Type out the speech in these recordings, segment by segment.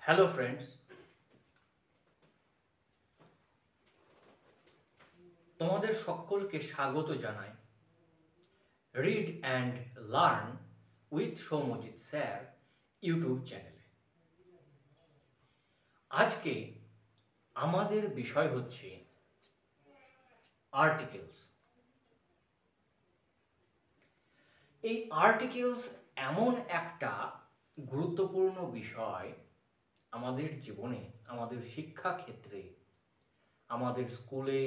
Hello friends, তোমাদের সকলকে স্বাগত জানাই read and learn with Soumyajit sir YouTube চ্যানেলে। আজকে আমাদের বিষয় হচ্ছে আর্টিকেলস। এই আর্টিকেলস এমন একটা গুরুত্বপূর্ণ বিষয় আমাদের জীবনে, আমাদের শিক্ষা ক্ষেত্রে, আমাদের স্কুলে,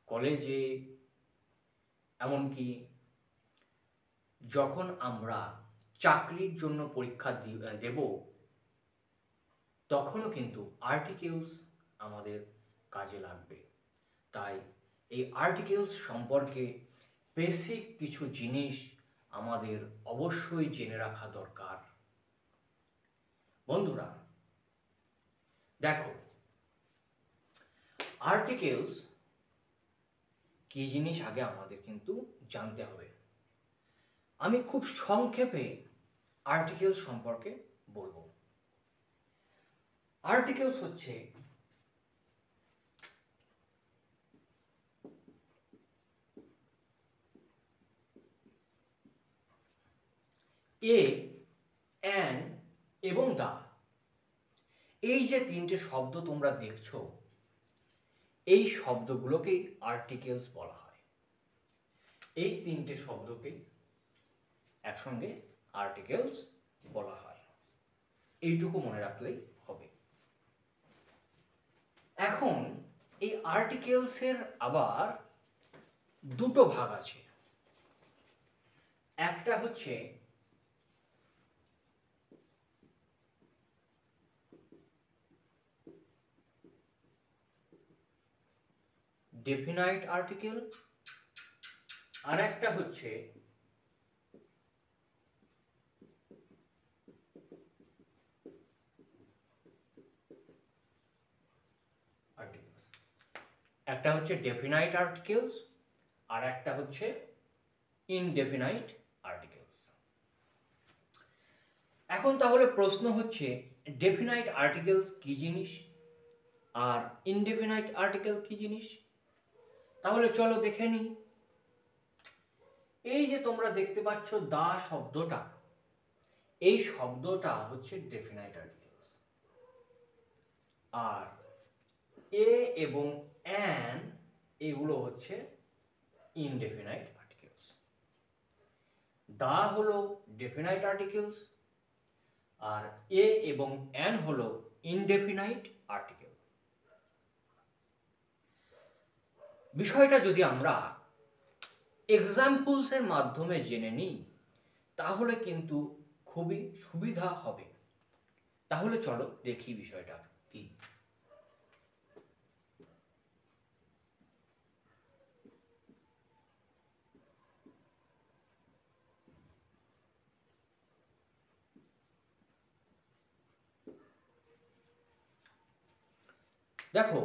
কলেজে, এমনকি যখন আমরা চাকরির জন্য পরীক্ষা দেব তখনও কিন্তু আর্টিকেলস আমাদের কাজে লাগবে। তাই এই আর্টিকেলস সম্পর্কে বেসিক কিছু জিনিস আমাদের অবশ্যই জেনে রাখা দরকার। বন্ধুরা দেখো, আর্টিকেলস কি জিনিস আগে আমাদের কিন্তু জানতে হবে। আমি খুব সংক্ষেপে আর্টিকেলস সম্পর্কে বলবো। আর্টিকেলস হচ্ছে এ, অ্যান এবং দা। এই যে তিনটে শব্দ তোমরা দেখছো, এই শব্দগুলোকেই আর্টিকেলস বলা হয়। এই তিনটে শব্দকেই একসঙ্গে আর্টিকেলস বলা হয়। এইটুকু মনে রাখলেই হবে। এখন এই আর্টিকেলসের আবার দুটো ভাগ আছে। একটা হচ্ছে ডেফিনাইট আর্টিকেল, আর একটা হচ্ছে আর্টিকেলস। একটা হচ্ছে ডেফিনাইট আর্টিকেলস আর একটা হচ্ছে ইনডেফিনাইট আর্টিকেলস। এখন তাহলে প্রশ্ন হচ্ছে, ডেফিনাইট আর্টিকেলস কি জিনিস আর ইনডেফিনাইট আর্টিকেল কি জিনিস? তাহলে চলো দেখে নিই। এই যে তোমরা দেখতে পাচ্ছ দা শব্দটা, এই শব্দটা হচ্ছে ডেফিনাইট আর্টিকেলস, আর এ এবং অ্যান এগুলো হচ্ছে ইনডেফিনাইট আর্টিকেলস। দা হলো ডেফিনাইট আর্টিকেলস আর এ এবং অ্যান হলো ইনডেফিনাইট আর্টিকেল। বিষয়টা যদি আমরা এক্সাম্পলস এর মাধ্যমে জেনে নিই তাহলে কিন্তু খুবই সুবিধা হবে। তাহলে চলো দেখি বিষয়টা কি। দেখো,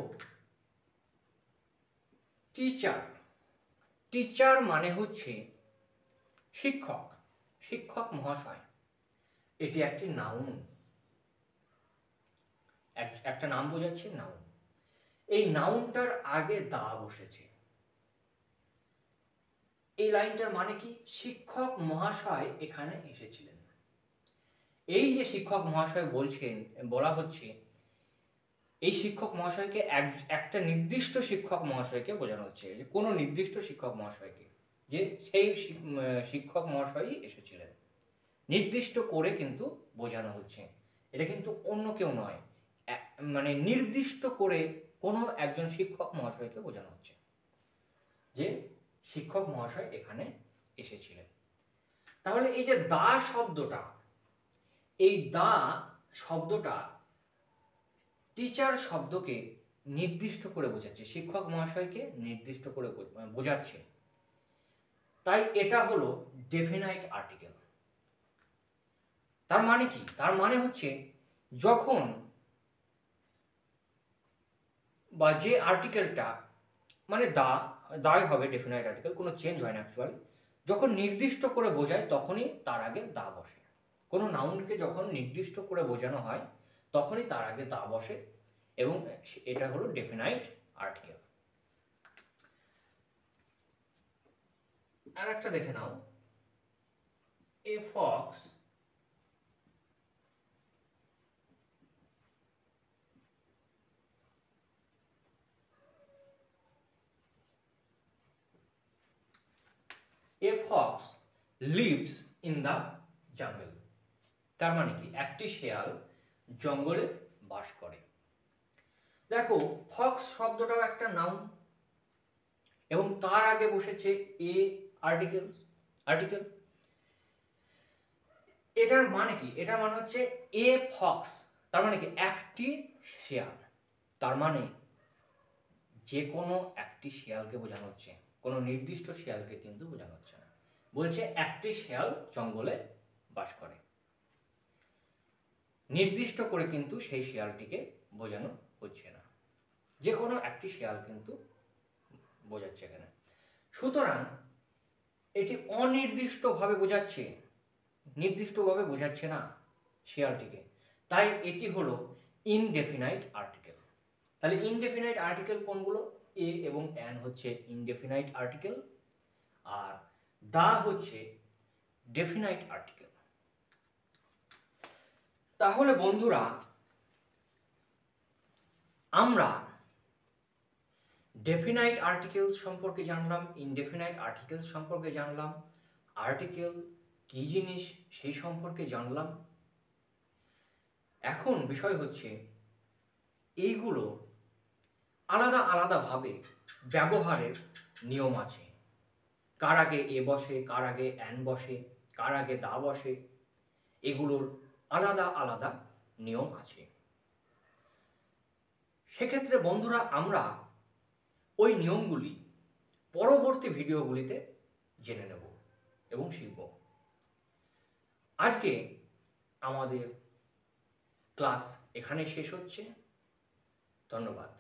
টিচার, টিচার মানে হচ্ছে শিক্ষক, শিক্ষক মহাশয়। এটি একটি নাউন, একটা নাম বোঝাচ্ছে নাউন। এই নাউনটার আগে দা বসেছে। এই লাইনটার মানে কি? শিক্ষক মহাশয় এখানে এসেছিলেন। এই যে শিক্ষক মহাশয় বলছেন, বলা হচ্ছে, এই শিক্ষক মহাশয়কে একটা নির্দিষ্ট শিক্ষক মহাশয়কে বোঝানো হচ্ছে, যে কোনো নির্দিষ্ট শিক্ষক মহাশয়কে, যে সেই শিক্ষক মহাশয়ই এসেছিলেন। নির্দিষ্ট করে কিন্তু বোঝানো হচ্ছে, এটা কিন্তু অন্য কেউ নয়, মানে নির্দিষ্ট করে কোনো একজন শিক্ষক মহাশয়কে বোঝানো হচ্ছে যে শিক্ষক মহাশয় এখানে এসেছিলেন। তাহলে এই যে দা শব্দটা, এই দা শব্দটা টিচার শব্দকে নির্দিষ্ট করে বোঝাচ্ছে, শিক্ষক মহাশয়কে নির্দিষ্ট করে বোঝাচ্ছে। তাই এটা হলো ডেফিনাইট আর্টিকেল। তার মানে কি? তার মানে হচ্ছে যখন বা যে আর্টিকেলটা, মানে দাই হবে ডেফিনাইট আর্টিকেল, কোনো চেঞ্জ হয় না অ্যাকচুয়ালি। যখন নির্দিষ্ট করে বোঝায় তখনই তার আগে দা বসে। কোনো নাউনকে যখন নির্দিষ্ট করে বোঝানো হয় তখনই তার আগে দা বসে এবং এটা হলো ডেফিনাইট আর্টিকেল। আর একটা দেখে নাও, a fox A fox lives in the jungle। তার মানে কি, একটি শেয়াল জঙ্গলে বাস করে। দেখো ফক্স শব্দটাও একটা নাউন এবং তার আগে বসেছে এ আর্টিকেল। এটার মানে কি, এটার মানে হচ্ছে এ ফক্স, তার মানে কি একটি শেয়াল, তার মানে যে কোনো একটি শেয়ালকে বোঝানো হচ্ছে, কোনো নির্দিষ্ট শেয়ালকে কিন্তু বোঝানো হচ্ছে না। বলছে একটি শেয়াল জঙ্গলে বাস করে, নির্দিষ্ট করে কিন্তু সেই শেয়ালটিকে বোঝানো হচ্ছে না, যে কোনো একটি শেয়াল কিন্তু বোঝাচ্ছে এখানে। সুতরাং এটি অনির্দিষ্টভাবে বোঝাচ্ছে, নির্দিষ্টভাবে বোঝাচ্ছে না শেয়ালটিকে, তাই এটি হলো ইনডেফিনাইট আর্টিকেল। তাহলে ইনডেফিনাইট আর্টিকেল কোনগুলো? এ এবং অ্যান হচ্ছে ইনডেফিনাইট আর্টিকেল, আর দা হচ্ছে ডেফিনাইট আর্টিকেল। তাহলে বন্ধুরা আমরা ডেফিনাইট আর্টিকেলস সম্পর্কে জানলাম, ইনডেফিনাইট আর্টিকেলস সম্পর্কে জানলাম, আর্টিকেল কি জিনিস সেই সম্পর্কে জানলাম। এখন বিষয় হচ্ছে এইগুলো আলাদা আলাদাভাবে ব্যবহারের নিয়ম আছে। কার আগে এ বসে, কার আগে অ্যান বসে, কার আগে দা বসে, এগুলোর আলাদা আলাদা নিয়ম আছে। সেক্ষেত্রে বন্ধুরা আমরা ওই নিয়মগুলি পরবর্তী ভিডিওগুলিতে জেনে নেব এবং শিখব। আজকে আমাদের ক্লাস এখানে শেষ হচ্ছে। ধন্যবাদ।